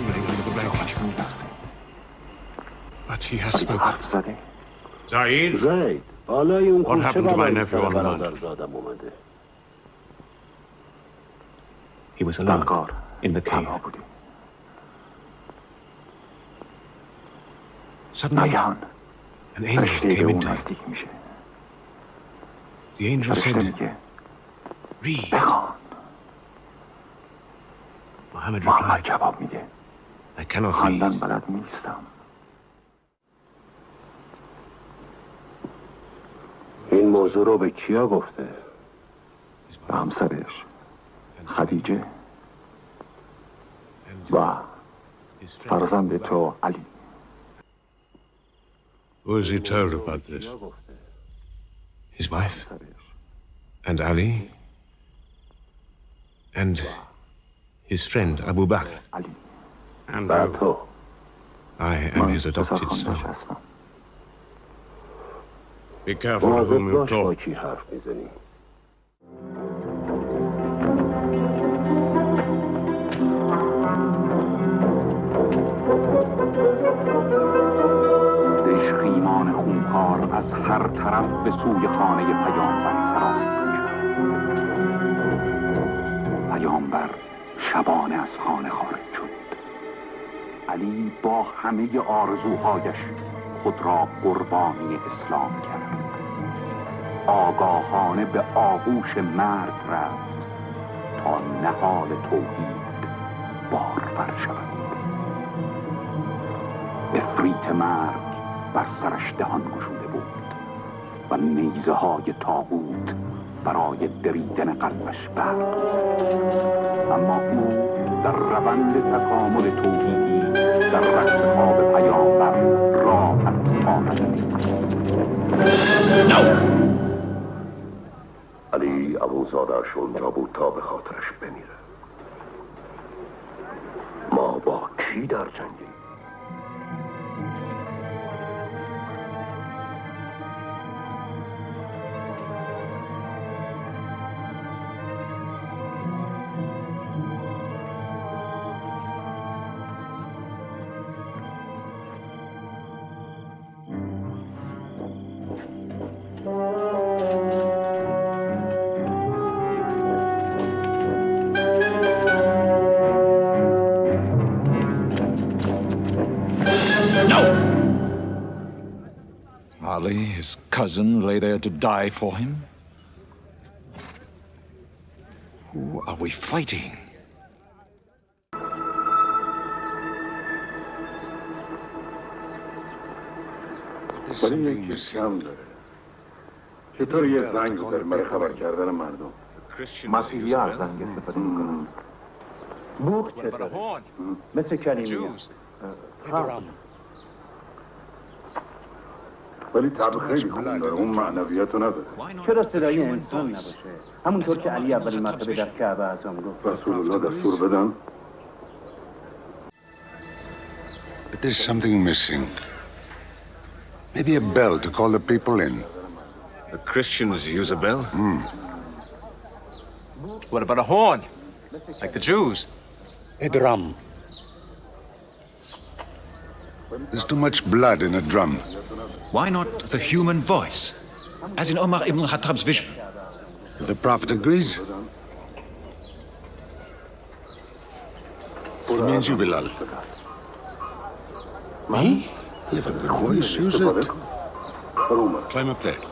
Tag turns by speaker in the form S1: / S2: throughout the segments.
S1: trembling under the blanket. But he has spoken. Zaid,
S2: زید حالای اون
S1: What happened to my
S2: بلایی
S1: nephew
S2: سر
S1: on the
S2: برادرزادم اومده؟
S1: he was alone in the cave. Suddenly, an angel came into him. The angel said, read. Muhammad replied, I cannot read.
S2: این موضوع رو به کیا گفته؟ به همسرش خدیجه و فرزند تو علی.
S1: Who has he told about this? His wife? And Ali? And his friend Abu Bakr? And
S2: تو
S1: I am his adopted son. Be careful to whom you
S2: با
S1: talk.
S2: کی حرف میزنی؟
S3: دشخیمان خونخوار از هر طرف به سوی خانه پیامبر سرازیر شد. پیامبر شبانه از خانه خارج شد. علی با همه آرزوهایش خود را قربانی اسلام کرد. آگاهانه به آغوش مرگ رفت تا نهال توحید بارور شود. افریت مرگ بر سرش دهان گشوده بود و نیزه های طاغوت برای دریدن قلبش برد. اما او در روند تکامل توحیدی در رأس آب پیامبر راه از آمده.
S2: علی ابوزاده‌اش اونجا بود تا به خاطرش بمیره. ما با کی در جنگیم؟
S4: Ali, his cousin, lay there to die for him? Who are we fighting?
S5: ولی یک چیز کم داره. چطور یه زنگ بزنیم برای خبر کردن مردم؟
S3: مسیحی از زنگ استفاده میکنن. بوق چطوره؟ مثل کلیمیه.
S5: ولی طبع خیلی خوب داره، اون معنویاتو نداره.
S3: چرا صدای انسان نباشه؟ همونطور که علی اولین مرتبه در کعبه اعظم گفت.
S5: رسول الله دستور بدن.
S6: But there's something missing. Maybe a bell to call the people in.
S1: The Christians use a bell?
S7: What about a horn? Like the Jews?
S6: A drum. There's too much blood in a drum.
S8: Why not the human voice, as in Omar ibn al-Khattab's vision?
S6: If the Prophet agrees, it means you, Bilal.
S4: Me?
S6: You have a good voice, use it. Climb up there.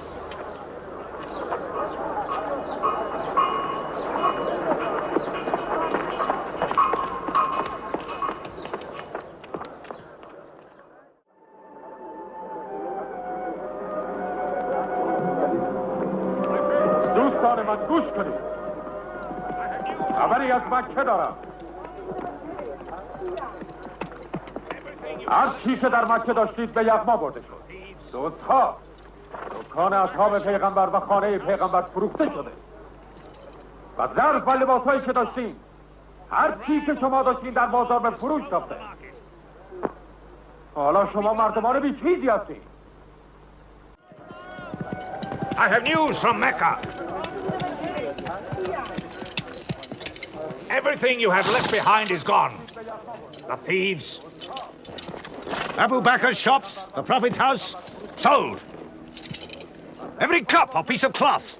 S5: دوستان من گوش کنید. خبری از مکه دارم. هر چی که در مکه داشتید به یغما برده شد. دوستها، دکان اصحاب پیغمبر و خانه پیغمبر فروخته شده. و ظرف و لباسهایی که داشتیم، هر چی که شما داشتین در بازار به فروش رفته. حالا شما مردمان بی چیزی هستید.
S1: I have news from Mecca. Everything you have left behind is gone.
S9: The thieves. Abu Bakr's shops, the Prophet's house, sold. Every cup or piece of cloth,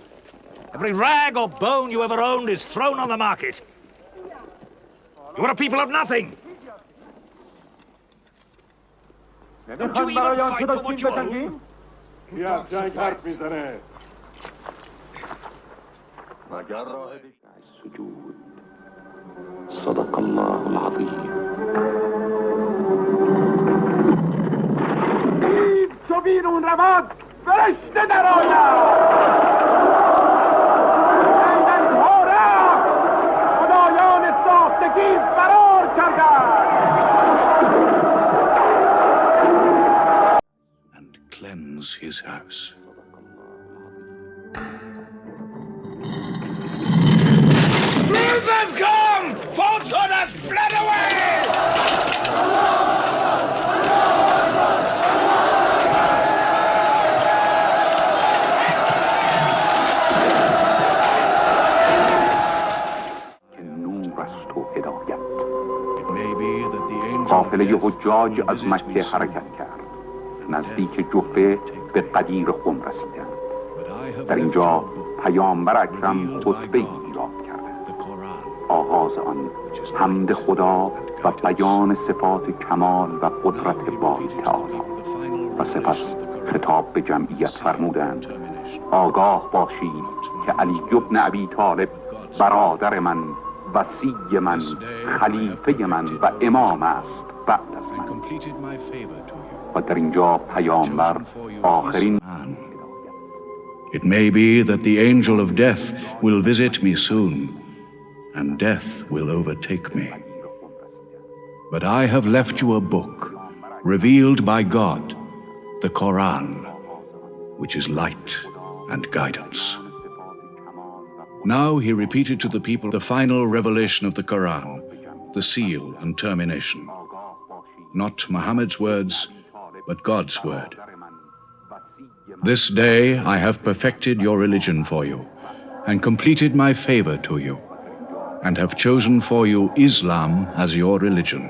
S9: every rag or bone you ever owned is thrown on the market. You are a people of nothing. Don't you even fight for what you own?
S3: السجود صدق الله العظيم.
S5: چو بیرون رواد فرشته در آید زندانها رفت خدایان ساختگی فرار کردند.
S1: And cleanse his house.
S9: Truth has come! Falsehood has fled away!
S3: قافله حجاج از مکه حرکت کرد. نزدیک جفه به قدیر قم رسیدند. در اینجا پیامبر اکرم خطبه‌ای ایراد کرد. آغاز آن حمد خدا و بیان صفات کمال و قدرت باری تعالی و سپس خطاب به جمعیت فرمودند آگاه باشید که علی بن ابی طالب برادر من، وصی من، خلیفه من و امام است بعد از من. و در اینجا پیامبر آخرین
S1: It may be that the angel of death will visit me soon, and death will overtake me. But I have left you a book, revealed by God, the Quran, which is light and guidance. Now he repeated to the people the final revelation of the Quran, the seal and termination. Not Muhammad's words, but God's word. This day I have perfected your religion for you, and completed my favor to you, and have chosen for you Islam as your religion.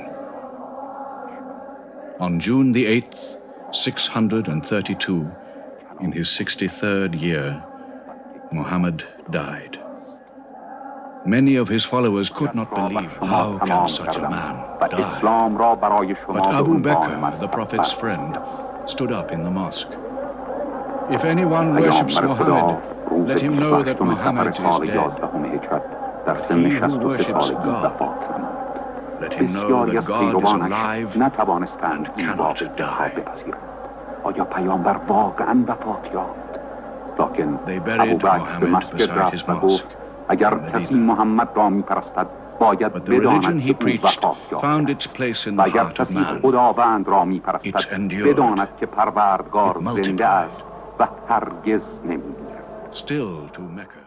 S1: On June the 8th, 632, in his 63rd year, Muhammad died. Many of his followers could not believe, how can such a man die? But Abu Bakr, the Prophet's friend, stood up in the mosque. If anyone worships Muhammad, let him know that Muhammad is dead. He who worships God, let him know that God is alive and cannot die. They buried Muhammad beside his mosque. But the religion he preached found its place in the heart of man. It endured. It multiplied. Still to Mecca